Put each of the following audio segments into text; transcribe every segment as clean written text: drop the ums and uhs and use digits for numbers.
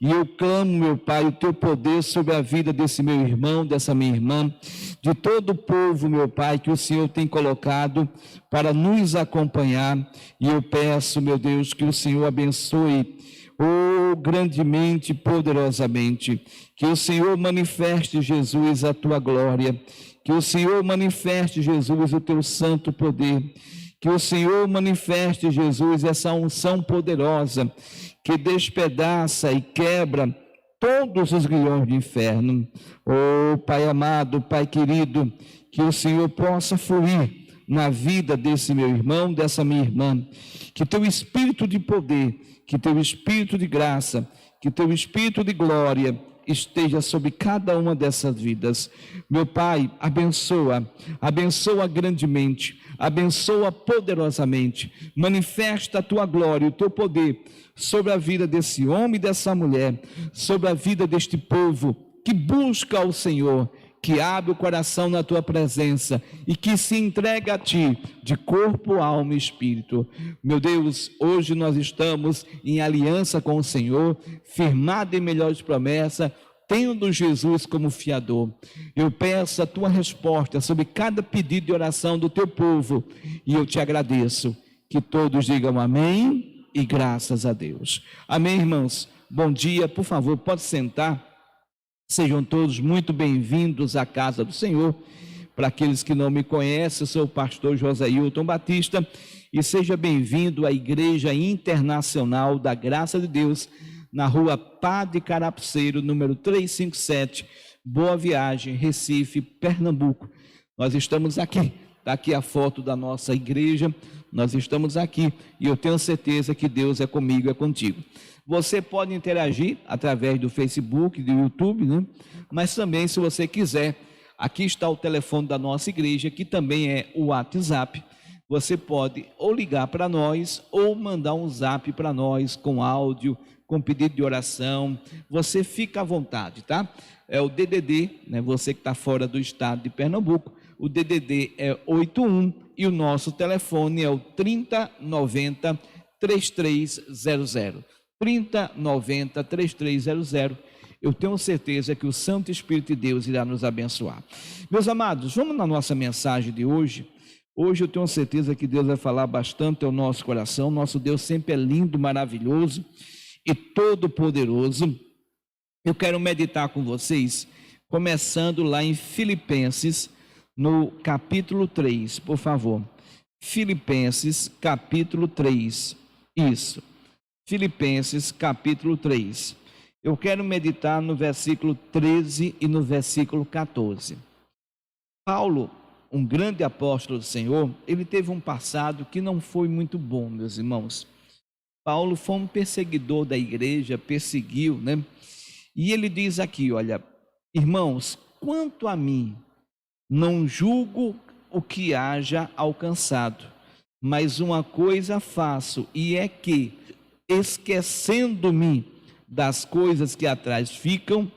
E eu clamo, meu Pai, o teu poder sobre a vida desse meu irmão, dessa minha irmã, de todo o povo, meu Pai, que o Senhor tem colocado para nos acompanhar. E eu peço, meu Deus, que o Senhor abençoe, grandemente, poderosamente, que o Senhor manifeste, Jesus, a tua glória, que o Senhor manifeste, Jesus, o teu santo poder, que o Senhor manifeste, Jesus, essa unção poderosa que despedaça e quebra todos os grilhões do inferno. Oh, Pai amado, Pai querido, que o Senhor possa fluir na vida desse meu irmão, dessa minha irmã, que teu espírito de poder, que teu espírito de graça, que teu espírito de glória esteja sobre cada uma dessas vidas. Meu Pai, abençoa grandemente, abençoa poderosamente, manifesta a tua glória, o teu poder sobre a vida desse homem e dessa mulher, sobre a vida deste povo que busca ao Senhor, que abre o coração na tua presença e que se entrega a ti de corpo, alma e espírito. Meu Deus, hoje nós estamos em aliança com o Senhor, firmado em melhores promessas, tendo Jesus como fiador. Eu peço a tua resposta sobre cada pedido de oração do teu povo e eu te agradeço. Que todos digam amém e graças a Deus. Amém, irmãos? Bom dia, por favor, pode sentar. Sejam todos muito bem-vindos à casa do Senhor. Para aqueles que não me conhecem, eu sou o pastor Josailton Batista e seja bem-vindo à Igreja Internacional da Graça de Deus, na rua Padre Carapceiro, número 357, Boa Viagem, Recife, Pernambuco. Nós estamos aqui, está aqui a foto da nossa igreja, nós estamos aqui e eu tenho certeza que Deus é comigo, é contigo. Você pode interagir através do Facebook, do YouTube, né? Mas também, se você quiser, aqui está o telefone da nossa igreja, que também é o WhatsApp. Você pode ou ligar para nós, ou mandar um zap para nós com áudio, com pedido de oração. Você fica à vontade, tá? É o DDD, né? Você que está fora do estado de Pernambuco, o DDD é 81 e o nosso telefone é o 3090 3300. 3090 3300. Eu tenho certeza que o Santo Espírito de Deus irá nos abençoar. Meus amados, vamos na nossa mensagem de hoje. Hoje eu tenho certeza que Deus vai falar bastante ao nosso coração. Nosso Deus sempre é lindo, maravilhoso e todo poderoso. Eu quero meditar com vocês, começando lá em Filipenses, no capítulo 3, por favor. Filipenses, capítulo 3, isso. Filipenses capítulo 3, eu quero meditar no versículo 13 e no versículo 14. Paulo, um grande apóstolo do Senhor, ele teve um passado que não foi muito bom, meus irmãos. Paulo foi um perseguidor da igreja, perseguiu, né? E ele diz aqui, olha, irmãos, quanto a mim, não julgo o que haja alcançado, mas uma coisa faço, e é que, esquecendo-me das coisas que atrás ficam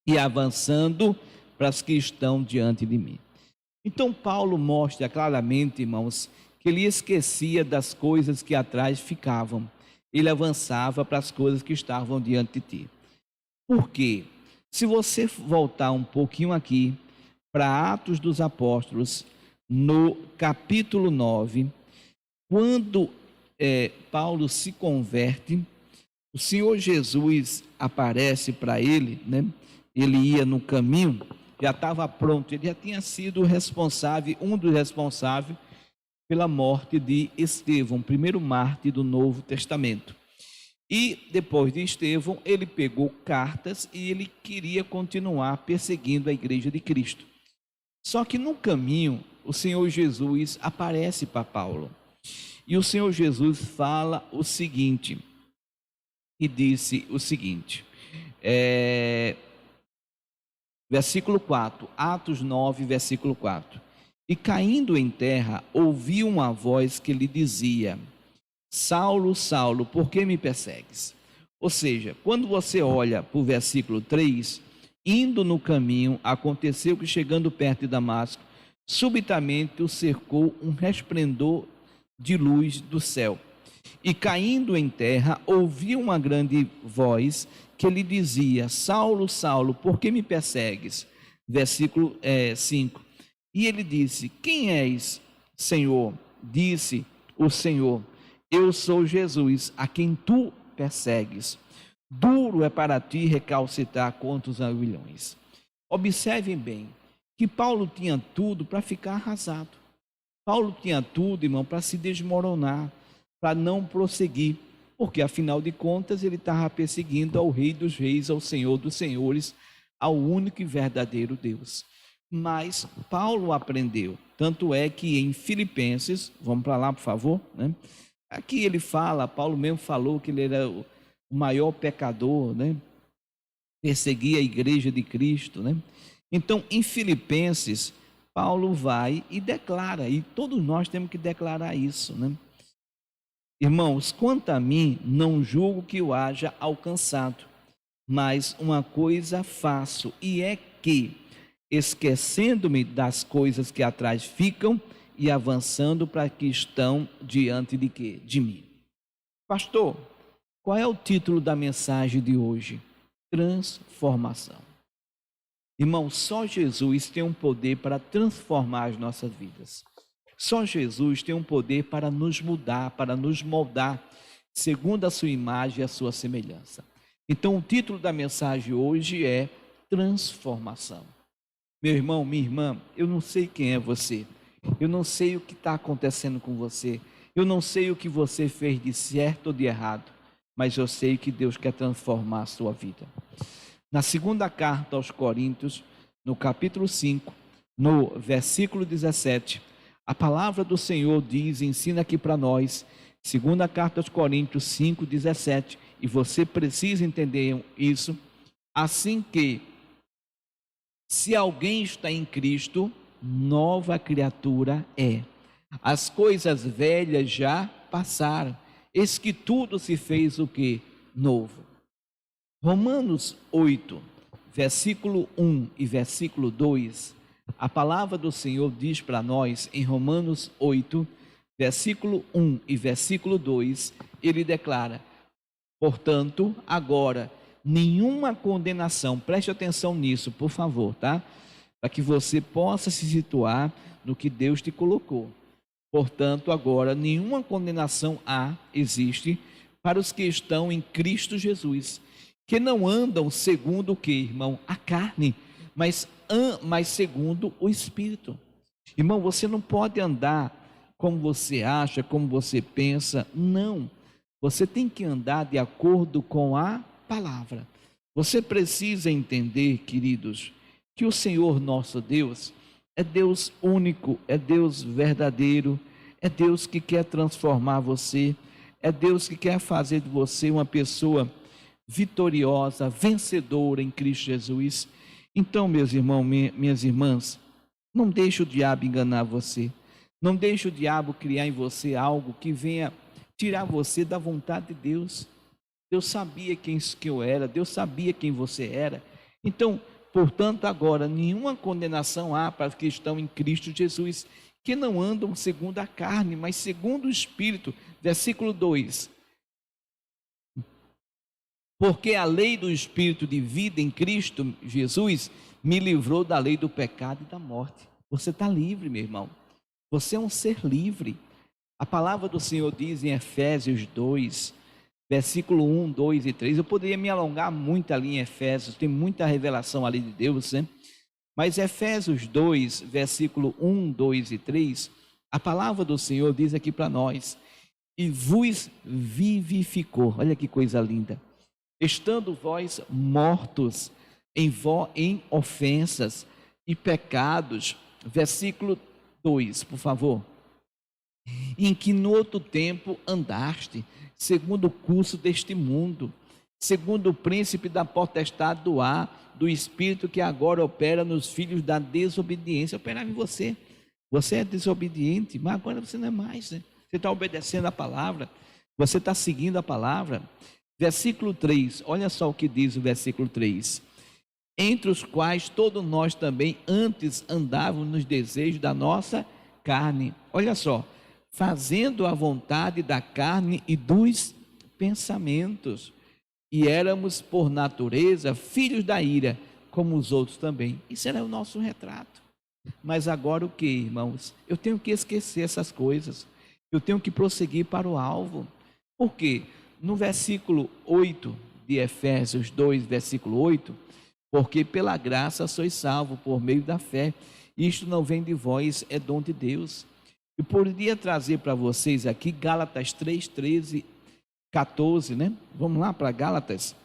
e avançando para as que estão diante de mim. Então Paulo mostra claramente, irmãos, que ele esquecia das coisas que atrás ficavam, ele avançava para as coisas que estavam diante de ti. Por quê? Se você voltar um pouquinho aqui para Atos dos Apóstolos, no capítulo 9, quando Paulo se converte, o Senhor Jesus aparece para ele, né? Ele ia no caminho, já estava pronto, ele já tinha sido responsável, um dos responsáveis pela morte de Estevão, primeiro mártir do Novo Testamento. E depois de Estevão, ele pegou cartas e ele queria continuar perseguindo a igreja de Cristo. Só que no caminho, o Senhor Jesus aparece para Paulo. E o Senhor Jesus fala o seguinte, e disse o seguinte, versículo 4, Atos 9, versículo 4. E caindo em terra, ouviu uma voz que lhe dizia, Saulo, Saulo, por que me persegues? Ou seja, quando você olha para o versículo 3, indo no caminho, aconteceu que chegando perto de Damasco, subitamente o cercou um resplendor de luz do céu. E caindo em terra, ouviu uma grande voz que lhe dizia: Saulo, Saulo, por que me persegues? Versículo 5. E ele disse: Quem és, Senhor? Disse o Senhor: Eu sou Jesus, a quem tu persegues. Duro é para ti recalcitrar contra os aguilhões. Observem bem que Paulo tinha tudo para ficar arrasado. Paulo tinha tudo, irmão, para se desmoronar, para não prosseguir, porque afinal de contas ele estava perseguindo ao Rei dos Reis, ao Senhor dos Senhores, ao único e verdadeiro Deus. Mas Paulo aprendeu, tanto é que em Filipenses, vamos para lá por favor, né? Aqui ele fala, Paulo mesmo falou que ele era o maior pecador, né? Perseguia a igreja de Cristo, né? Então em Filipenses, Paulo vai e declara, e todos nós temos que declarar isso, né? Irmãos, quanto a mim, não julgo que eu haja alcançado, mas uma coisa faço, e é que, esquecendo-me das coisas que atrás ficam e avançando para que estão diante de quê? De mim. Pastor, qual é o título da mensagem de hoje? Transformação. Irmão, só Jesus tem um poder para transformar as nossas vidas. Só Jesus tem um poder para nos mudar, para nos moldar, segundo a sua imagem e a sua semelhança. Então, o título da mensagem hoje é Transformação. Meu irmão, minha irmã, eu não sei quem é você, eu não sei o que está acontecendo com você, eu não sei o que você fez de certo ou de errado, mas eu sei que Deus quer transformar a sua vida. Na segunda carta aos Coríntios, no capítulo 5, no versículo 17, a palavra do Senhor diz, ensina aqui para nós, segunda carta aos Coríntios 5, 17, e você precisa entender isso, assim que, se alguém está em Cristo, nova criatura é. As coisas velhas já passaram, eis que tudo se fez o que? Novo. Romanos 8, versículo 1 e versículo 2, a palavra do Senhor diz para nós, em Romanos 8, versículo 1 e versículo 2, ele declara: portanto, agora, nenhuma condenação, preste atenção nisso, por favor, tá? Para que você possa se situar no que Deus te colocou. Portanto, agora, nenhuma condenação existe para os que estão em Cristo Jesus, que não andam segundo o que, irmão? A carne, mas segundo o Espírito. Irmão, você não pode andar como você acha, como você pensa, não. Você tem que andar de acordo com a palavra. Você precisa entender, queridos, que o Senhor nosso Deus é Deus único, é Deus verdadeiro, é Deus que quer transformar você, é Deus que quer fazer de você uma pessoa vitoriosa, vencedora em Cristo Jesus. Então, meus irmãos, minhas irmãs, não deixe o diabo enganar você, não deixe o diabo criar em você algo que venha tirar você da vontade de Deus. Deus sabia quem eu era, Deus sabia quem você era. Então, portanto, agora, nenhuma condenação há para os que estão em Cristo Jesus, que não andam segundo a carne, mas segundo o Espírito. Versículo 2. Porque a lei do Espírito de vida em Cristo Jesus me livrou da lei do pecado e da morte. Você está livre, meu irmão. Você é um ser livre. A palavra do Senhor diz em Efésios 2, versículo 1, 2 e 3. Eu poderia me alongar muito ali em Efésios, tem muita revelação ali de Deus, né? Mas Efésios 2, versículo 1, 2 e 3, a palavra do Senhor diz aqui para nós: e vos vivificou. Olha que coisa linda. Estando vós mortos em ofensas e pecados, versículo 2, por favor, em que no outro tempo andaste, segundo o curso deste mundo, segundo o príncipe da potestade do ar, do espírito que agora opera nos filhos da desobediência. Operava em você, você é desobediente, mas agora você não é mais, né? Você está obedecendo a palavra, você está seguindo a palavra. Versículo 3, olha só o que diz o versículo 3: entre os quais todos nós também antes andávamos nos desejos da nossa carne. Olha só, fazendo a vontade da carne e dos pensamentos. E éramos, por natureza, filhos da ira, como os outros também. Isso era o nosso retrato. Mas agora o que, irmãos? Eu tenho que esquecer essas coisas. Eu tenho que prosseguir para o alvo. Por quê? No versículo 8 de Efésios 2, versículo 8, porque pela graça sois salvos por meio da fé. Isto não vem de vós, é dom de Deus. Eu poderia trazer para vocês aqui Gálatas 3, 13, 14, né? Vamos lá para Gálatas.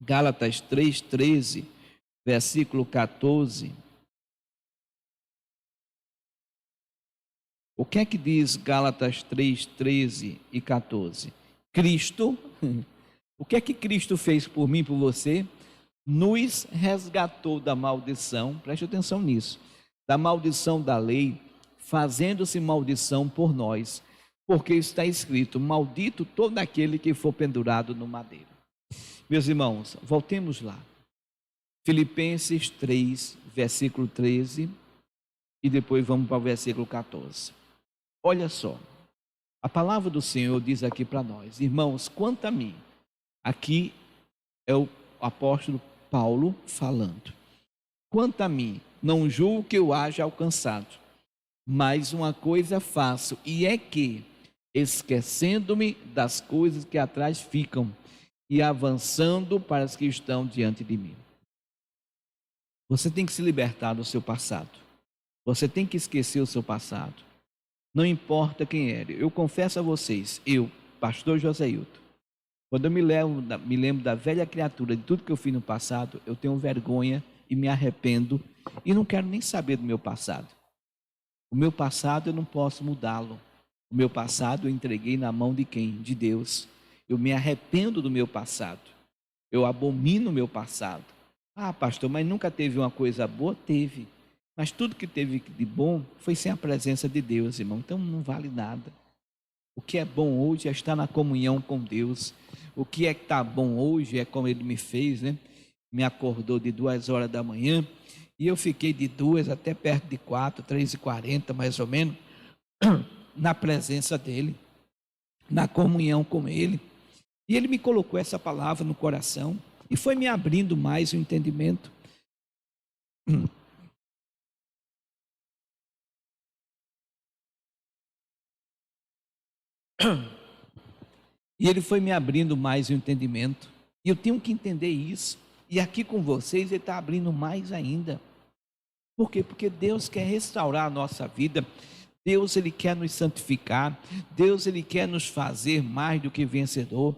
Gálatas 3, 13, versículo 14. O que é que diz Gálatas 3, 13 e 14? Cristo, o que é que Cristo fez por mim e por você? Nos resgatou da maldição, preste atenção nisso, da maldição da lei, fazendo-se maldição por nós, porque está escrito: maldito todo aquele que for pendurado no madeiro. Meus irmãos, voltemos lá. Filipenses 3, versículo 13, e depois vamos para o versículo 14. Olha só, a palavra do Senhor diz aqui para nós, irmãos, quanto a mim, aqui é o apóstolo Paulo falando, quanto a mim, não julgo que eu haja alcançado, mas uma coisa faço, e é que, esquecendo-me das coisas que atrás ficam, e avançando para as que estão diante de mim. Você tem que se libertar do seu passado, você tem que esquecer o seu passado. Não importa quem era. Eu confesso a vocês, eu, pastor José Hilton, quando eu me lembro da velha criatura, de tudo que eu fiz no passado, eu tenho vergonha e me arrependo e não quero nem saber do meu passado. O meu passado eu não posso mudá-lo. O meu passado eu entreguei na mão de quem? De Deus. Eu me arrependo do meu passado. Eu abomino o meu passado. Ah, pastor, mas nunca teve uma coisa boa? Teve. Mas tudo que teve de bom foi sem a presença de Deus, irmão. Então não vale nada. O que é bom hoje é estar na comunhão com Deus. O que é que está bom hoje é como Ele me fez, né? Me acordou de 2 horas da manhã e eu fiquei de 2 até perto de 4, 3h40 mais ou menos, na presença dEle, na comunhão com Ele. E Ele me colocou essa palavra no coração e foi me abrindo mais o entendimento. E Ele foi me abrindo mais o entendimento. E eu tenho que entender isso. E aqui com vocês Ele está abrindo mais ainda. Por quê? Porque Deus quer restaurar a nossa vida. Deus, Ele quer nos santificar. Deus, Ele quer nos fazer mais do que vencedor.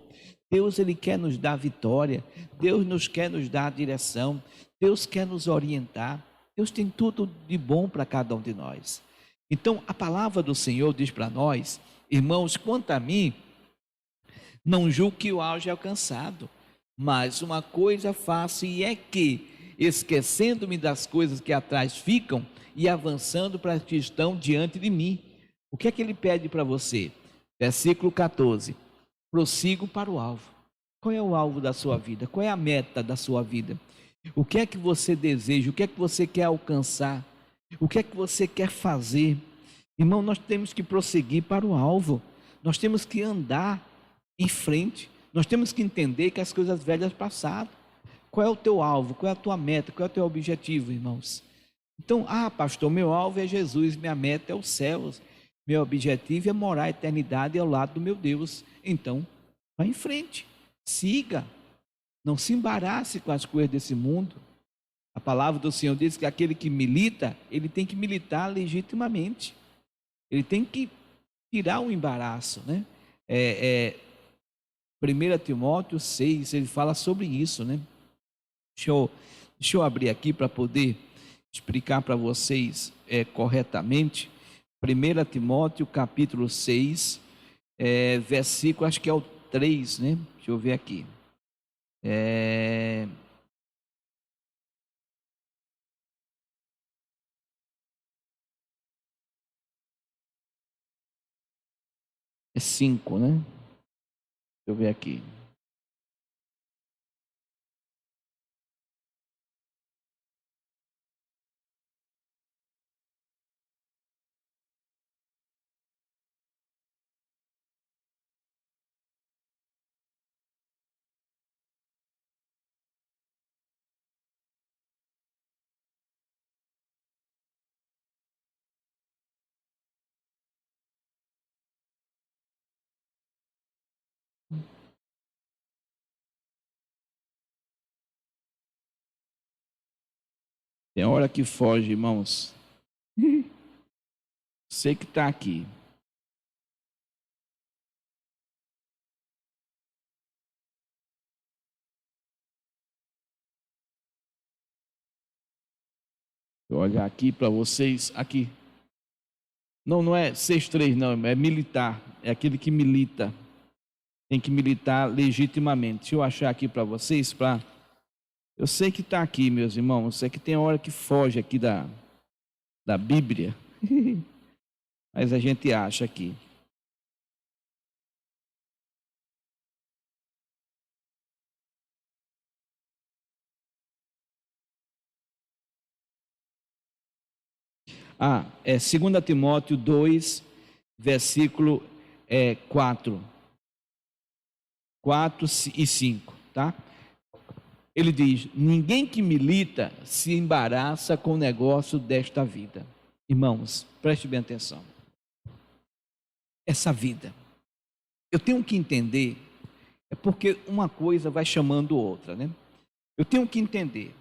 Deus, Ele quer nos dar vitória. Deus nos quer nos dar direção. Deus quer nos orientar. Deus tem tudo de bom para cada um de nós. Então, a palavra do Senhor diz para nós, irmãos, quanto a mim, não julgo que o auge é alcançado, mas uma coisa faço, e é que, esquecendo-me das coisas que atrás ficam e avançando para as que estão diante de mim. O que é que ele pede para você? Versículo 14: prossigo para o alvo. Qual é o alvo da sua vida? Qual é a meta da sua vida? O que é que você deseja? O que é que você quer alcançar? O que é que você quer fazer? Irmão, nós temos que prosseguir para o alvo. Nós temos que andar em frente. Nós temos que entender que as coisas velhas passaram. Qual é o teu alvo? Qual é a tua meta? Qual é o teu objetivo, irmãos? Então, pastor, meu alvo é Jesus, minha meta é os céus, meu objetivo é morar a eternidade ao lado do meu Deus. Então, vá em frente, siga, não se embarace com as coisas desse mundo. A palavra do Senhor diz que aquele que milita, ele tem que militar legitimamente, ele tem que tirar o embaraço, né? 1 Timóteo 6, ele fala sobre isso, né? Deixa eu abrir aqui para poder explicar para vocês corretamente. 1 Timóteo capítulo 6, versículo, acho que é o 3, né? Deixa eu ver aqui. É 5, né? Deixa eu ver aqui. Tem hora que foge, irmãos. Você que está aqui. Vou olhar aqui para vocês. Aqui. Não, não é 6-3, não. É militar. É aquele que milita. Tem que militar legitimamente. Deixa eu achar aqui para vocês. Eu sei que está aqui, meus irmãos. Eu sei que tem hora que foge aqui da Bíblia. Mas a gente acha aqui. É 2 Timóteo 2, versículo 4 e 5, tá? Ele diz: ninguém que milita se embaraça com o negócio desta vida. Irmãos, preste bem atenção. Essa vida, eu tenho que entender, é porque uma coisa vai chamando outra, né? Eu tenho que entender.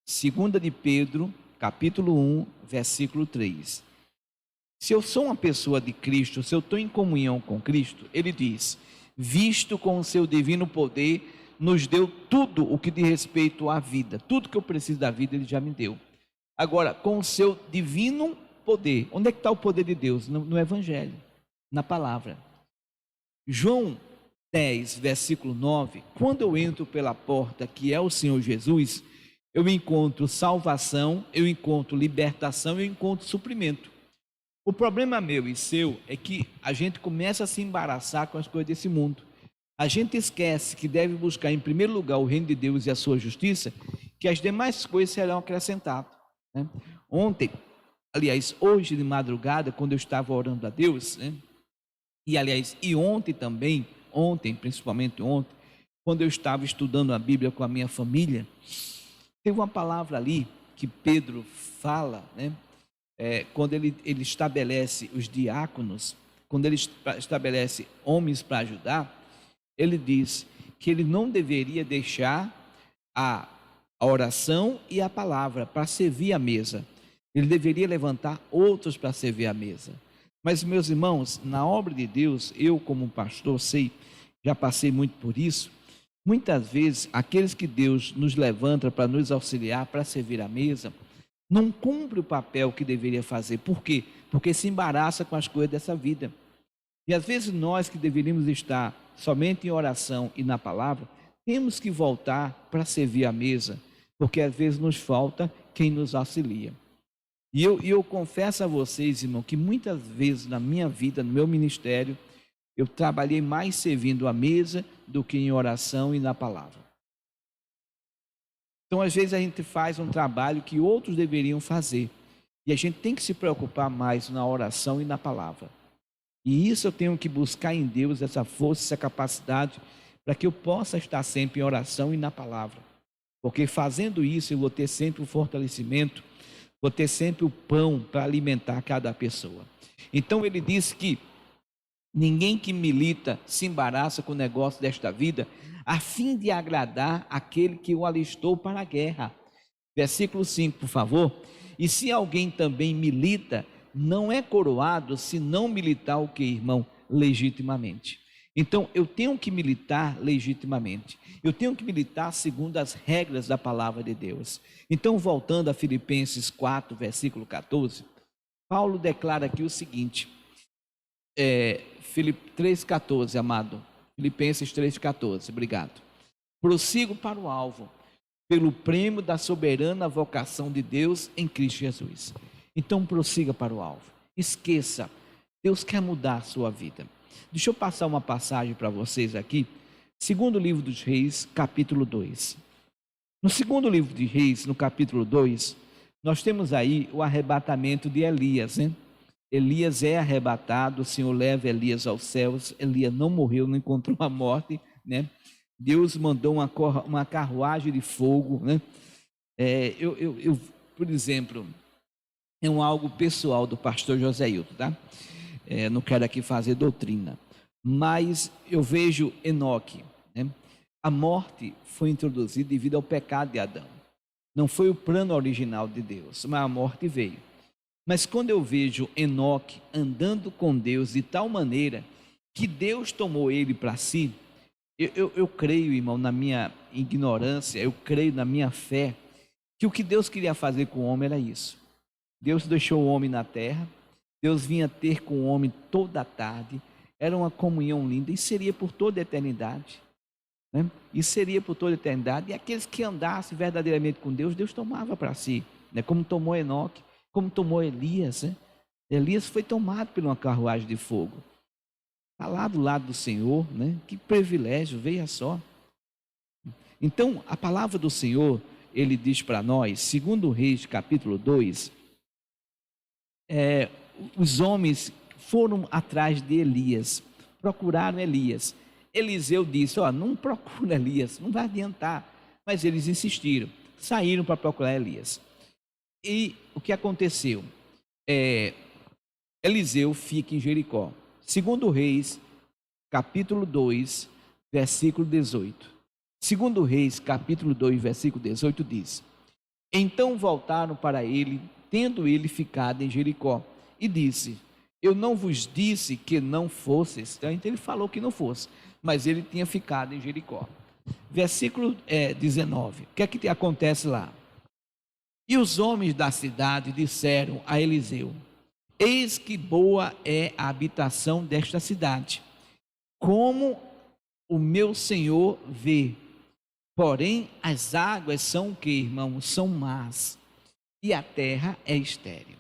2 de Pedro, capítulo 1, versículo 3. Se eu sou uma pessoa de Cristo, se eu estou em comunhão com Cristo, ele diz: visto com o seu divino poder, nos deu tudo o que diz respeito à vida. Tudo que eu preciso da vida, ele já me deu. Agora, com o seu divino poder, onde é que está o poder de Deus? No Evangelho, na palavra. João 10, versículo 9, quando eu entro pela porta, que é o Senhor Jesus, eu encontro salvação, eu encontro libertação, eu encontro suprimento. O problema meu e seu é que a gente começa a se embaraçar com as coisas desse mundo. A gente esquece que deve buscar em primeiro lugar o reino de Deus e a sua justiça, que as demais coisas serão acrescentadas, né? Hoje de madrugada, quando eu estava orando a Deus, né? E ontem também, principalmente ontem, quando eu estava estudando a Bíblia com a minha família, teve uma palavra ali que Pedro fala, né? Quando ele estabelece os diáconos, quando ele estabelece homens para ajudar, ele diz que ele não deveria deixar a oração e a palavra para servir a mesa. Ele deveria levantar outros para servir a mesa. Mas, meus irmãos, na obra de Deus, eu como pastor sei, já passei muito por isso. Muitas vezes, aqueles que Deus nos levanta para nos auxiliar, para servir a mesa, não cumpre o papel que deveria fazer. Por quê? Porque se embaraça com as coisas dessa vida. E às vezes nós que deveríamos estar somente em oração e na palavra, temos que voltar para servir a mesa, porque às vezes nos falta quem nos auxilia. E eu confesso a vocês, irmão, que muitas vezes na minha vida, no meu ministério, eu trabalhei mais servindo a mesa do que em oração e na palavra. Então, às vezes a gente faz um trabalho que outros deveriam fazer, e a gente tem que se preocupar mais na oração e na palavra. E isso eu tenho que buscar em Deus, essa força, essa capacidade, para que eu possa estar sempre em oração e na palavra. Porque fazendo isso, eu vou ter sempre o fortalecimento, vou ter sempre o pão para alimentar cada pessoa. Então ele disse que ninguém que milita se embaraça com o negócio desta vida, a fim de agradar aquele que o alistou para a guerra. Versículo 5, por favor. E se alguém também milita, não é coroado se não militar o que, irmão? Legitimamente. Então, eu tenho que militar legitimamente. Eu tenho que militar segundo as regras da palavra de Deus. Então, voltando a Filipenses 4, versículo 14, Paulo declara aqui o seguinte, 3,14, amado. Filipenses 3,14, obrigado. Prossigo para o alvo, pelo prêmio da soberana vocação de Deus em Cristo Jesus. Então prossiga para o alvo. Esqueça, Deus quer mudar a sua vida. Deixa eu passar uma passagem para vocês aqui. Segundo livro dos Reis, capítulo 2. No segundo livro de Reis, no capítulo 2, nós temos aí o arrebatamento de Elias, né? Elias é arrebatado, o Senhor leva Elias aos céus. Elias não morreu, não encontrou a morte, né? Deus mandou uma carruagem de fogo, né? Por exemplo, é algo pessoal do pastor José Hilton, tá? Não quero aqui fazer doutrina, mas eu vejo Enoque, né? A morte foi introduzida devido ao pecado de Adão. Não foi o plano original de Deus, mas a morte veio. Mas quando eu vejo Enoque andando com Deus de tal maneira que Deus tomou ele para si, eu creio, irmão, na minha ignorância, eu creio na minha fé, que o que Deus queria fazer com o homem era isso. Deus deixou o homem na terra, Deus vinha ter com o homem toda a tarde, era uma comunhão linda e seria por toda a eternidade, né? E seria por toda a eternidade, e aqueles que andassem verdadeiramente com Deus, Deus tomava para si, né? Como tomou Enoque, como tomou Elias, né? Elias foi tomado por uma carruagem de fogo, está lá do lado do Senhor, né? Que privilégio, veja só. Então, a palavra do Senhor, ele diz para nós, segundo Reis, capítulo 2, os homens foram atrás de Elias, procuraram Elias. Eliseu disse, não procura Elias, não vai adiantar. Mas eles insistiram, saíram para procurar Elias. E o que aconteceu? Eliseu fica em Jericó. Segundo Reis, capítulo 2, versículo 18. Segundo Reis, capítulo 2, versículo 18 diz: Então voltaram para ele, tendo ele ficado em Jericó, e disse: Eu não vos disse que não fosseis. Então ele falou que não fosse, mas ele tinha ficado em Jericó. Versículo 19. O que é que acontece lá? E os homens da cidade disseram a Eliseu: Eis que boa é a habitação desta cidade, como o meu senhor vê. Porém, as águas são o que, irmãos? São más, e a terra é estéril.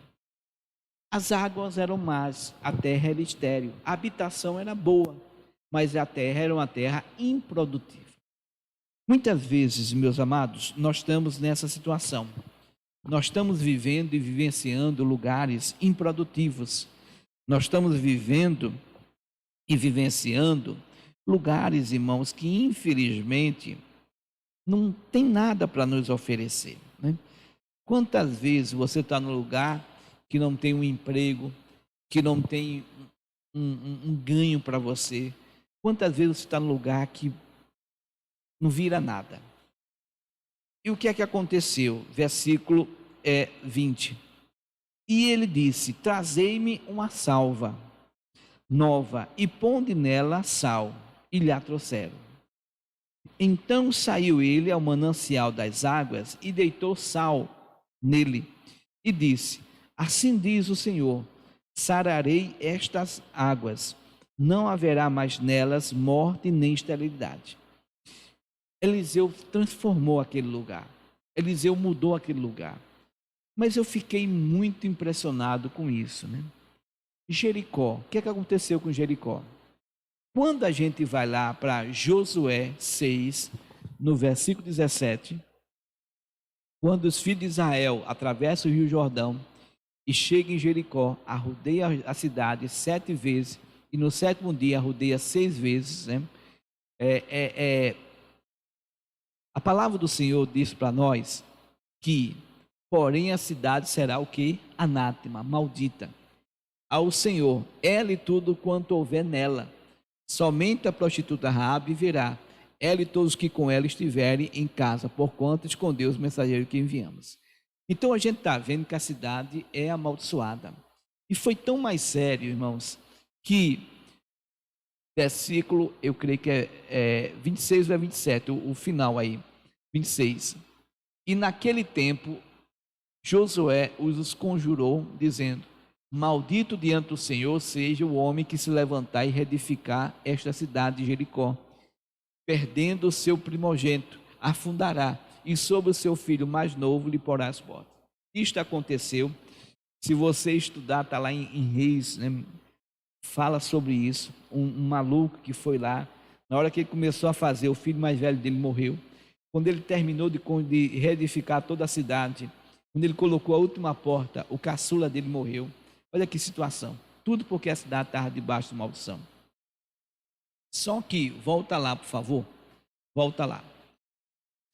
As águas eram más, a terra era estéril. A habitação era boa, mas a terra era uma terra improdutiva. Muitas vezes, meus amados, nós estamos nessa situação. Nós estamos vivendo e vivenciando lugares improdutivos. Nós estamos vivendo e vivenciando lugares, irmãos, que infelizmente não tem nada para nos oferecer, né? Quantas vezes você está no lugar que não tem um emprego, que não tem um ganho para você? Quantas vezes você está no lugar que não vira nada? E o que é que aconteceu? Versículo 20. E ele disse: Trazei-me uma salva nova e ponde nela sal. E lhe a trouxeram. Então saiu ele ao manancial das águas e deitou sal nele. E disse: Assim diz o Senhor: sararei estas águas, não haverá mais nelas morte nem esterilidade. Eliseu transformou aquele lugar. Eliseu mudou aquele lugar. Mas eu fiquei muito impressionado com isso, né? Jericó, o que é que aconteceu com Jericó? Quando a gente vai lá para Josué 6, no versículo 17, quando os filhos de Israel atravessam o Rio Jordão e chegam em Jericó, arrodeia a cidade 7 vezes, e no 7º dia arrodeia 6 vezes, né? A palavra do Senhor diz para nós que, porém, a cidade será o que? Anátema, maldita ao Senhor, ela e tudo quanto houver nela. Somente a prostituta Raabe virá, ela e todos que com ela estiverem em casa, porquanto escondeu os mensageiros que enviamos. Então a gente está vendo que a cidade é amaldiçoada. E foi tão mais sério, irmãos, que versículo, eu creio que é 26 ou 27, o final aí, 26. E naquele tempo, Josué os conjurou, dizendo: Maldito diante do Senhor seja o homem que se levantar e reedificar esta cidade de Jericó. Perdendo o seu primogênito, afundará, e sobre o seu filho mais novo lhe porá as portas. Isto aconteceu. Se você estudar, está lá em Reis, né? Fala sobre isso. Um maluco que foi lá, na hora que ele começou a fazer, o filho mais velho dele morreu. Quando ele terminou de reedificar toda a cidade, quando ele colocou a última porta, o caçula dele morreu. Olha que situação. Tudo porque a cidade estava debaixo de maldição. Só que, volta lá, por favor. Volta lá.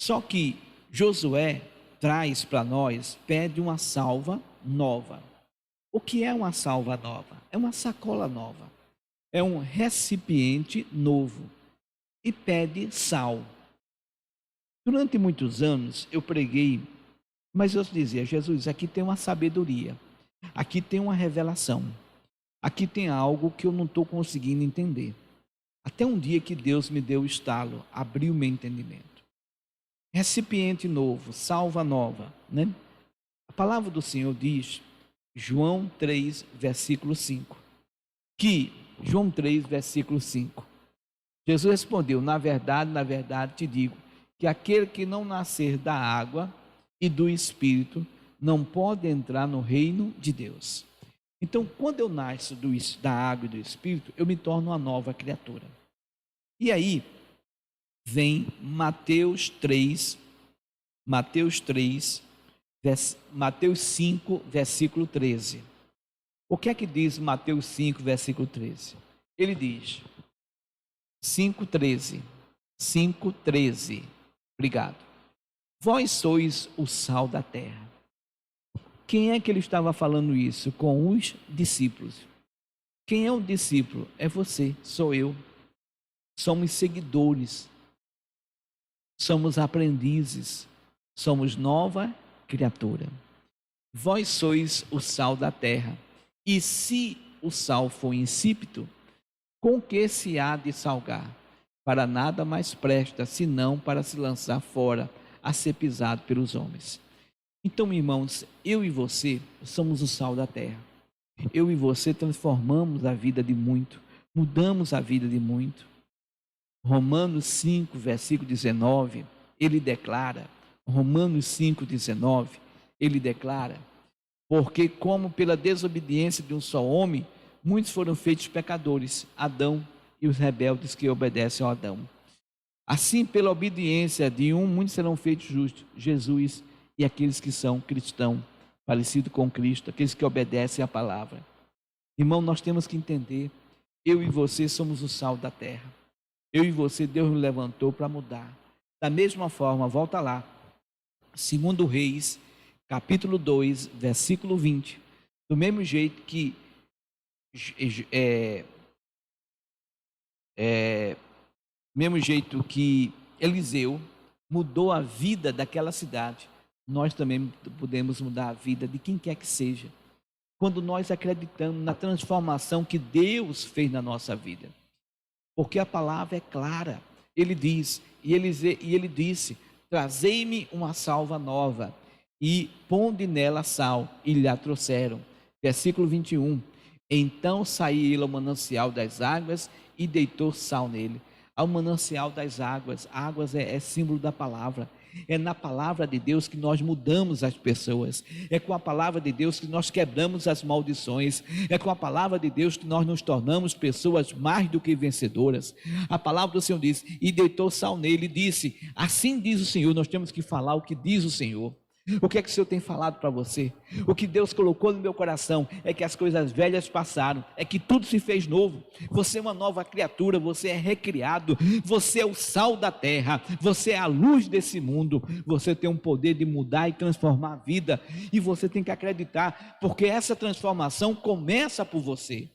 Só que Josué traz para nós, pede uma salva nova. O que é uma salva nova? É uma sacola nova. É um recipiente novo. E pede sal. Durante muitos anos eu preguei Mas eu dizia: Jesus, aqui tem uma sabedoria, aqui tem uma revelação, aqui tem algo que eu não estou conseguindo entender. Até um dia que Deus me deu o estalo, abriu meu entendimento. Recipiente novo, salva nova, né? A palavra do Senhor diz, João 3, versículo 5, João 3, versículo 5, Jesus respondeu: na verdade te digo, que aquele que não nascer da água e do Espírito não pode entrar no reino de Deus. Então, quando eu nasço da água e do Espírito, eu me torno uma nova criatura. E aí vem Mateus 5, versículo 13. O que é que diz Mateus 5, versículo 13? Ele diz, 5,13, obrigado. Vós sois o sal da terra. Quem é que ele estava falando isso? Com os discípulos. Quem é um discípulo? É você, sou eu. Somos seguidores, somos aprendizes, somos nova criatura. Vós sois o sal da terra. E se o sal for insípido, com que se há de salgar? Para nada mais presta, senão para se lançar fora, a ser pisado pelos homens. Então, irmãos, eu e você somos o sal da terra. Eu e você transformamos a vida de muito, mudamos a vida de muito. Romanos 5, versículo 19, ele declara, Romanos 5, 19, ele declara, porque como pela desobediência de um só homem, muitos foram feitos pecadores, Adão e os rebeldes que obedecem a Adão. Assim, pela obediência de um, muitos serão feitos justos, Jesus e aqueles que são cristãos, parecidos com Cristo, aqueles que obedecem a palavra. Irmão, nós temos que entender, eu e você somos o sal da terra. Eu e você, Deus nos levantou para mudar. Da mesma forma, volta lá, 2 Reis, capítulo 2, versículo 20. Do mesmo jeito que Eliseu mudou a vida daquela cidade, nós também podemos mudar a vida de quem quer que seja, quando nós acreditamos na transformação que Deus fez na nossa vida. Porque a palavra é clara. Ele diz, e ele disse: trazei-me uma salva nova, e ponde nela sal, e lhe a trouxeram. Versículo 21, então saiu ele ao manancial das águas, e deitou sal nele. Ao manancial das águas, águas é símbolo da palavra. É na palavra de Deus que nós mudamos as pessoas, é com a palavra de Deus que nós quebramos as maldições, é com a palavra de Deus que nós nos tornamos pessoas mais do que vencedoras. A palavra do Senhor diz, e deitou sal nele e disse, assim diz o Senhor. Nós temos que falar o que diz o Senhor. O que é que o Senhor tem falado para você? O que Deus colocou no meu coração é que as coisas velhas passaram, é que tudo se fez novo. Você é uma nova criatura, você é recriado, você é o sal da terra, você é a luz desse mundo. Você tem um poder de mudar e transformar a vida, e você tem que acreditar, porque essa transformação começa por você.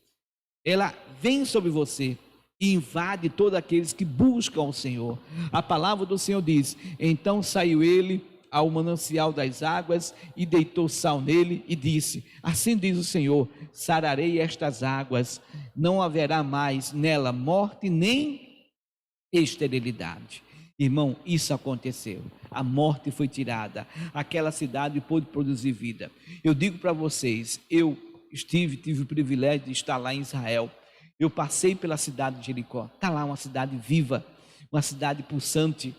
Ela vem sobre você e invade todos aqueles que buscam o Senhor. A palavra do Senhor diz, então saiu ele ao manancial das águas e deitou sal nele e disse, assim diz o Senhor, sararei estas águas, não haverá mais nela morte nem esterilidade. Irmão, isso aconteceu, a morte foi tirada, aquela cidade pôde produzir vida. Eu digo para vocês, eu tive o privilégio de estar lá em Israel, eu passei pela cidade de Jericó, está lá uma cidade viva, uma cidade pulsante.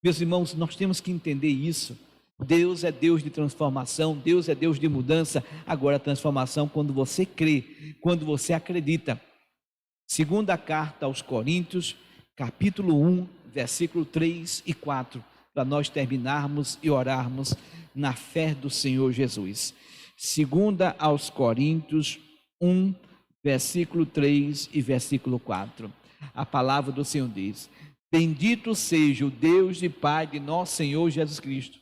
Meus irmãos, nós temos que entender isso. Deus é Deus de transformação, Deus é Deus de mudança. Agora a transformação quando você crê, quando você acredita. Segunda carta aos Coríntios, capítulo 1, versículo 3 e 4, para nós terminarmos e orarmos na fé do Senhor Jesus. Segunda aos Coríntios 1, versículo 3 e versículo 4. A palavra do Senhor diz, bendito seja o Deus e Pai de nosso Senhor Jesus Cristo,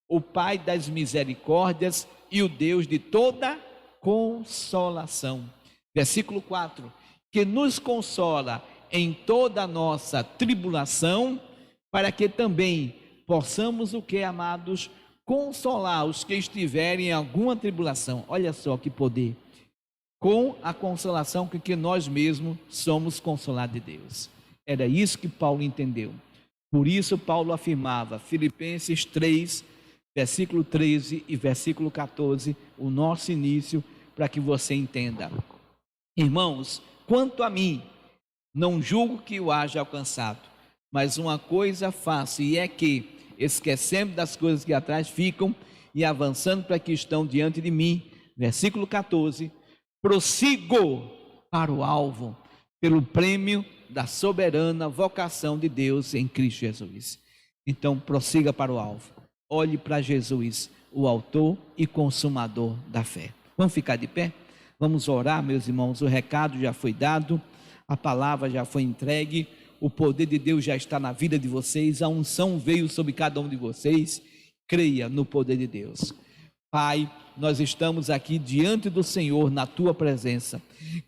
o Pai das misericórdias e o Deus de toda consolação. Versículo 4, que nos consola em toda a nossa tribulação, para que também possamos, o que, amados, consolar os que estiverem em alguma tribulação. Olha só que poder. Com a consolação com que nós mesmos somos consolados de Deus. Era isso que Paulo entendeu. Por isso Paulo afirmava, Filipenses 3, versículo 13 e versículo 14, o nosso início, para que você entenda. Irmãos, quanto a mim, não julgo que o haja alcançado, mas uma coisa faço, e é que, esquecendo das coisas que atrás ficam, e avançando para que estão diante de mim, versículo 14, prossigo para o alvo, pelo prêmio da soberana vocação de Deus em Cristo Jesus. Então prossiga para o alvo, olhe para Jesus, o autor e consumador da fé. Vamos ficar de pé? Vamos orar, meus irmãos. O recado já foi dado, a palavra já foi entregue, o poder de Deus já está na vida de vocês, a unção veio sobre cada um de vocês. Creia no poder de Deus. Pai, nós estamos aqui diante do Senhor, na tua presença,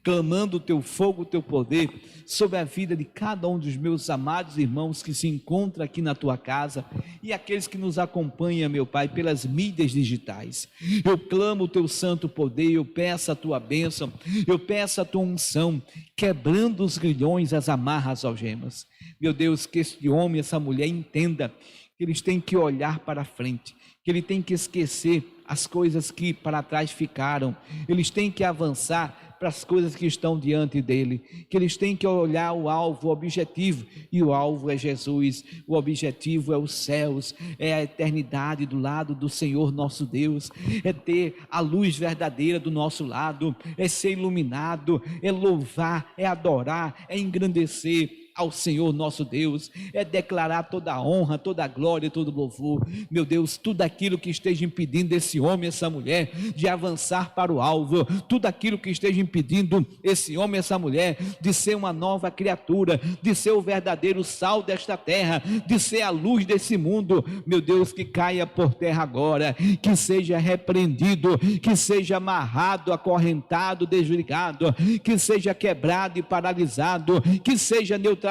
clamando o teu fogo, o teu poder sobre a vida de cada um dos meus amados irmãos que se encontram aqui na tua casa e aqueles que nos acompanham, meu Pai, pelas mídias digitais. Eu clamo o teu santo poder, eu peço a tua bênção, eu peço a tua unção, quebrando os grilhões, as amarras, as algemas. Meu Deus, que este homem, essa mulher entenda que eles têm que olhar para frente, que ele tem que esquecer as coisas que para trás ficaram, eles têm que avançar para as coisas que estão diante dele, que eles têm que olhar o alvo, o objetivo, e o alvo é Jesus, o objetivo é os céus, é a eternidade do lado do Senhor nosso Deus, é ter a luz verdadeira do nosso lado, é ser iluminado, é louvar, é adorar, é engrandecer ao Senhor nosso Deus, é declarar toda a honra, toda a glória, todo o louvor. Meu Deus, tudo aquilo que esteja impedindo esse homem, essa mulher de avançar para o alvo, tudo aquilo que esteja impedindo esse homem, essa mulher de ser uma nova criatura, de ser o verdadeiro sal desta terra, de ser a luz desse mundo, meu Deus, que caia por terra agora, que seja repreendido, que seja amarrado, acorrentado, desligado, que seja quebrado e paralisado, que seja neutralizado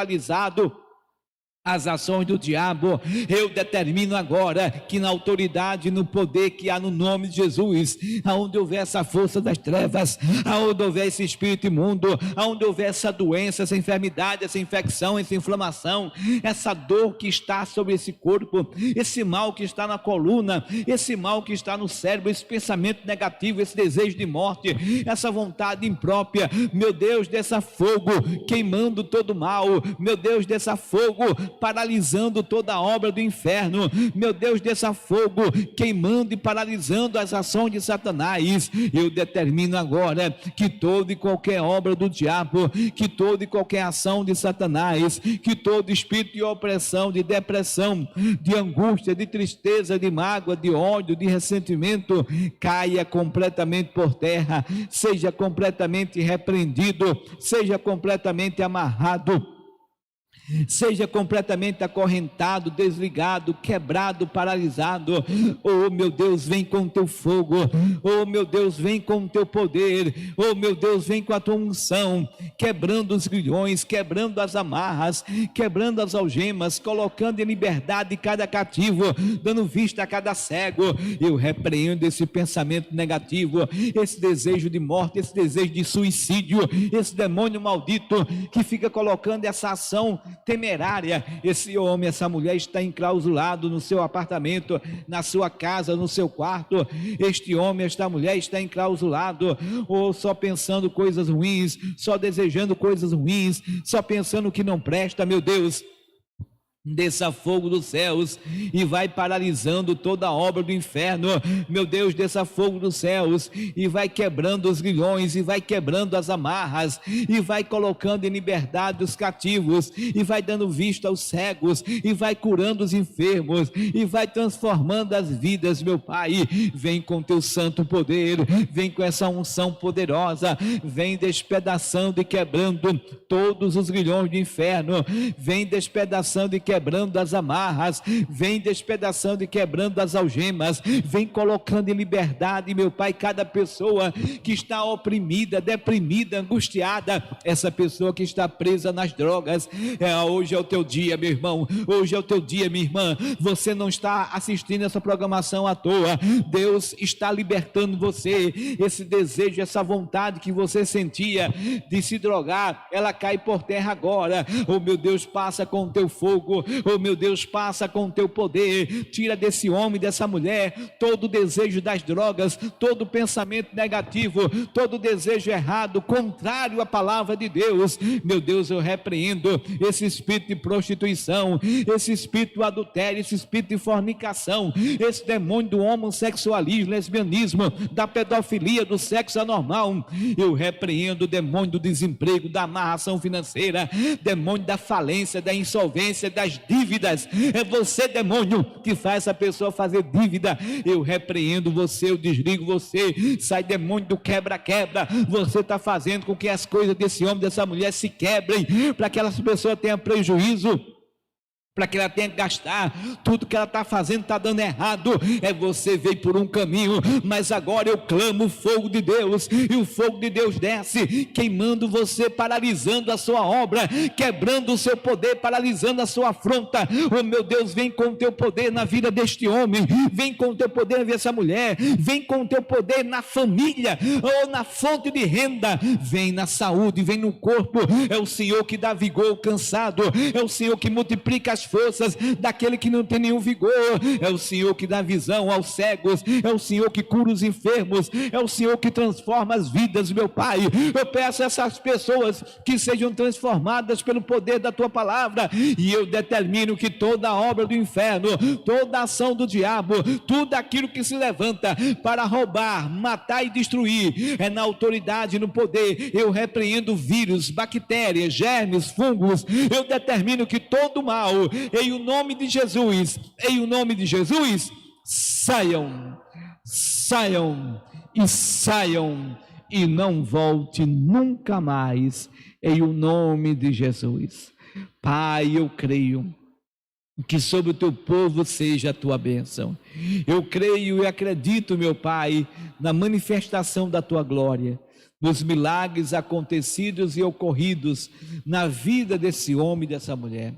as ações do diabo. Eu determino agora que na autoridade, no poder que há no nome de Jesus, aonde houver essa força das trevas, aonde houver esse espírito imundo, aonde houver essa doença, essa enfermidade, essa infecção, essa inflamação, essa dor que está sobre esse corpo, esse mal que está na coluna, esse mal que está no cérebro, esse pensamento negativo, esse desejo de morte, essa vontade imprópria, meu Deus, dessa fogo queimando todo o mal, meu Deus, dessa fogo paralisando toda a obra do inferno, meu Deus, desse fogo queimando e paralisando as ações de Satanás. Eu determino agora que toda e qualquer obra do diabo, que toda e qualquer ação de Satanás, que todo espírito de opressão, de depressão, de angústia, de tristeza, de mágoa, de ódio, de ressentimento, caia completamente por terra, seja completamente repreendido, seja completamente amarrado, seja completamente acorrentado, desligado, quebrado, paralisado. Oh meu Deus, vem com o teu fogo, oh meu Deus, vem com o teu poder, oh meu Deus, vem com a tua unção, quebrando os grilhões, quebrando as amarras, quebrando as algemas, colocando em liberdade cada cativo, dando vista a cada cego. Eu repreendo esse pensamento negativo, esse desejo de morte, esse desejo de suicídio, esse demônio maldito que fica colocando essa ação temerária. Esse homem, essa mulher está enclausulado no seu apartamento, na sua casa, no seu quarto. Este homem, esta mulher está enclausulado, ou só pensando coisas ruins, só desejando coisas ruins, só pensando que não presta. Meu Deus, desça fogo dos céus e vai paralisando toda a obra do inferno. Meu Deus, desça fogo dos céus e vai quebrando os grilhões, e vai quebrando as amarras, e vai colocando em liberdade os cativos, e vai dando vista aos cegos, e vai curando os enfermos, e vai transformando as vidas. Meu Pai, vem com teu santo poder, vem com essa unção poderosa, vem despedaçando e quebrando todos os grilhões do inferno, vem despedaçando e quebrando quebrando as amarras, vem despedaçando e quebrando as algemas, vem colocando em liberdade, meu Pai, cada pessoa que está oprimida, deprimida, angustiada, essa pessoa que está presa nas drogas. Hoje é o teu dia, meu irmão, hoje é o teu dia, minha irmã. Você não está assistindo essa programação à toa. Deus está libertando você. Esse desejo, essa vontade que você sentia de se drogar, ela cai por terra agora. Oh meu Deus, passa com o teu fogo. Oh meu Deus, passa com o teu poder. Tira desse homem, dessa mulher, todo o desejo das drogas, todo o pensamento negativo, todo o desejo errado, contrário à palavra de Deus. Meu Deus, eu repreendo esse espírito de prostituição, esse espírito do adultério, esse espírito de fornicação, esse demônio do homossexualismo, lesbianismo, da pedofilia, do sexo anormal. Eu repreendo o demônio do desemprego, da amarração financeira, demônio da falência, da insolvência, das dívidas. É você, demônio, que faz essa pessoa fazer dívida. Eu repreendo você, eu desligo você. Sai, demônio do quebra-quebra. Você está fazendo com que as coisas desse homem, dessa mulher se quebrem, para que aquela pessoa tenha prejuízo, para que ela tenha que gastar. Tudo que ela está fazendo está dando errado. Você veio por um caminho, mas agora eu clamo o fogo de Deus, e o fogo de Deus desce, queimando você, paralisando a sua obra, quebrando o seu poder, paralisando a sua afronta. Oh meu Deus, vem com o teu poder na vida deste homem, vem com o teu poder na vida dessa mulher, vem com o teu poder na família, ou na fonte de renda, vem na saúde, vem no corpo. É o Senhor que dá vigor ao cansado, é o Senhor que multiplica as forças daquele que não tem nenhum vigor, é o Senhor que dá visão aos cegos, é o Senhor que cura os enfermos, é o Senhor que transforma as vidas, meu Pai. Eu peço a essas pessoas que sejam transformadas pelo poder da tua palavra, e eu determino que toda a obra do inferno, toda a ação do diabo, tudo aquilo que se levanta para roubar, matar e destruir, é na autoridade, no poder. Eu repreendo vírus, bactérias, germes, fungos. Eu determino que todo mal, em o nome de Jesus, em o nome de Jesus, saiam, saiam e saiam, e não volte nunca mais, em o nome de Jesus. Pai, eu creio que sobre o teu povo seja a tua bênção. Eu creio e acredito, meu Pai, na manifestação da tua glória, nos milagres acontecidos e ocorridos na vida desse homem e dessa mulher.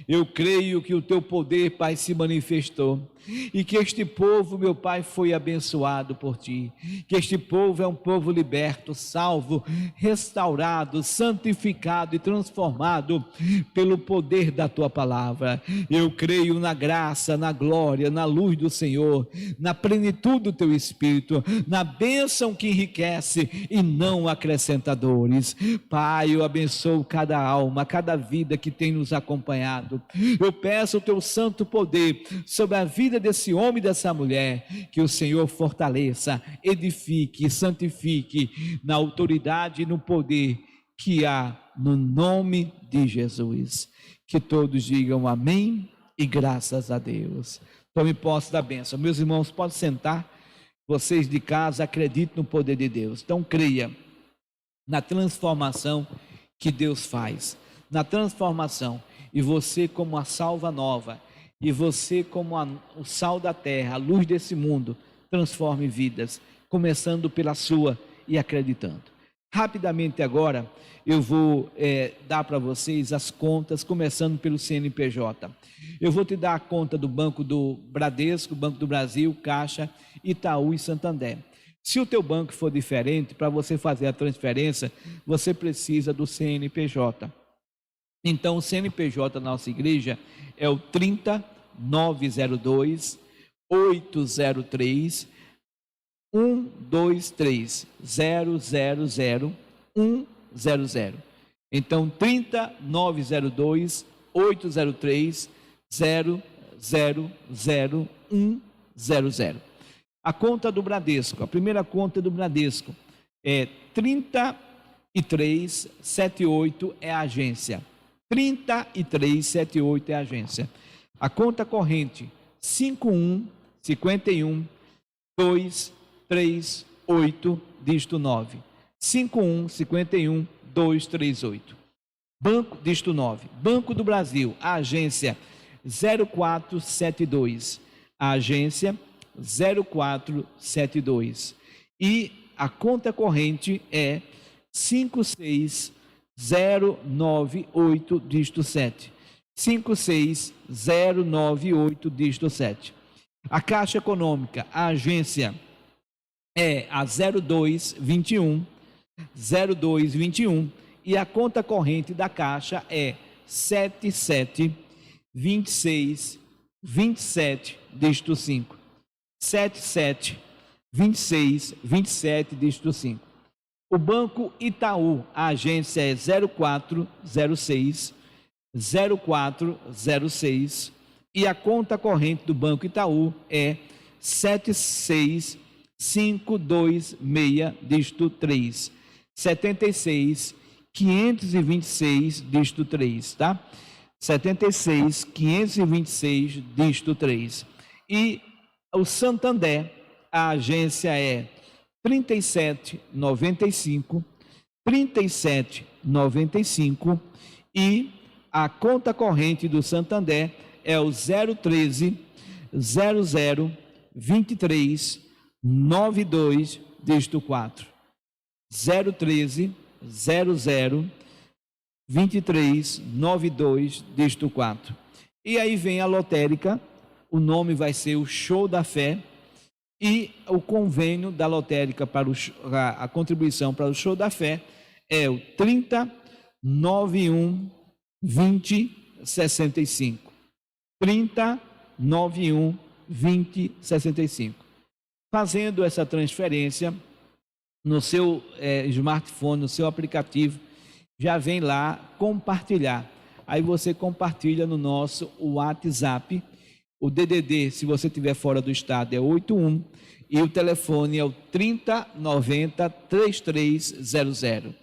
Eu creio que o teu poder, Pai, se manifestou, e que este povo, meu Pai, foi abençoado por ti, que este povo é um povo liberto, salvo, restaurado, santificado e transformado pelo poder da tua palavra. Eu creio na graça, na glória, na luz do Senhor, na plenitude do teu Espírito, na bênção que enriquece e não acrescenta dores. Pai, eu abençoo cada alma, cada vida que tem nos acompanhado. Eu peço o teu santo poder sobre a vida desse homem e dessa mulher, que o Senhor fortaleça, edifique, santifique na autoridade e no poder que há no nome de Jesus. Que todos digam amém e graças a Deus. Tome posse da bênção. Meus irmãos, podem sentar. Vocês de casa acreditem no poder de Deus. Então creia na transformação que Deus faz, na transformação. E você, como a salva nova, e você, como o sal da terra, a luz desse mundo, transforme vidas, começando pela sua e acreditando. Rapidamente agora, eu vou dar para vocês as contas, começando pelo CNPJ. Eu vou te dar a conta do Banco do Bradesco, Banco do Brasil, Caixa, Itaú e Santander. Se o teu banco for diferente, para você fazer a transferência, você precisa do CNPJ. Então, o CNPJ da nossa igreja é o 30902 803 123 000 100. Então, 30902 803 000 100. A conta do Bradesco, a primeira conta do Bradesco é 3378, é a agência. 3378 é a agência. A conta corrente 51 238 dígito 9. 51 238. Banco dígito 9. Banco do Brasil, a agência 0472. A agência 0472. E a conta corrente é 56098, dígito 7. 56098, dígito 7. A Caixa Econômica, a agência é a 0221, 0221, e a conta corrente da Caixa é 772627, dígito 5. 772627, dígito 5. O Banco Itaú, a agência é 0406, 0406, e a conta corrente do Banco Itaú é 76526, dígito 3. 76526, dígito 3, tá? 76526, dígito 3. E o Santander, a agência é 3795, 3795, e a conta corrente do Santander é o 013 00 23 92, dígito 4. 013 00 23 92, dígito 4. E aí vem a lotérica, o nome vai ser o Show da Fé, e o convênio da lotérica para a contribuição para o Show da Fé é o 3091 2065. 3091 2065. Fazendo essa transferência no seu smartphone, no seu aplicativo, já vem lá compartilhar. Aí você compartilha no nosso WhatsApp. O DDD, se você estiver fora do estado, é 81, e o telefone é o 3090 3300.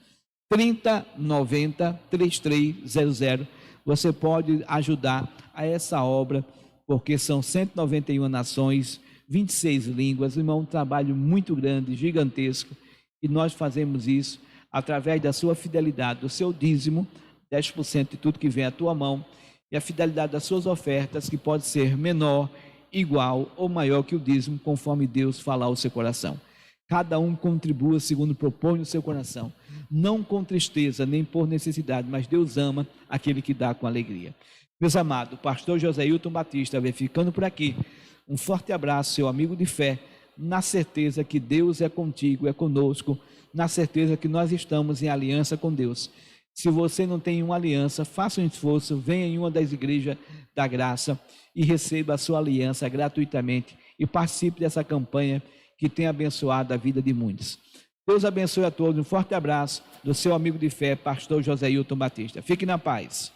3090 3300. Você pode ajudar a essa obra, porque são 191 nações, 26 línguas, irmão, um trabalho muito grande, gigantesco, e nós fazemos isso através da sua fidelidade, do seu dízimo, 10% de tudo que vem à tua mão, e a fidelidade das suas ofertas, que pode ser menor, igual ou maior que o dízimo, conforme Deus falar ao seu coração. Cada um contribua segundo propõe no seu coração, não com tristeza, nem por necessidade, mas Deus ama aquele que dá com alegria. Meus amados, o pastor Joséilton Batista vai ficando por aqui. Um forte abraço, seu amigo de fé, na certeza que Deus é contigo, é conosco, na certeza que nós estamos em aliança com Deus. Se você não tem uma aliança, faça um esforço, venha em uma das igrejas da graça e receba a sua aliança gratuitamente e participe dessa campanha que tem abençoado a vida de muitos. Deus abençoe a todos, um forte abraço do seu amigo de fé, pastor Joséilton Batista. Fique na paz.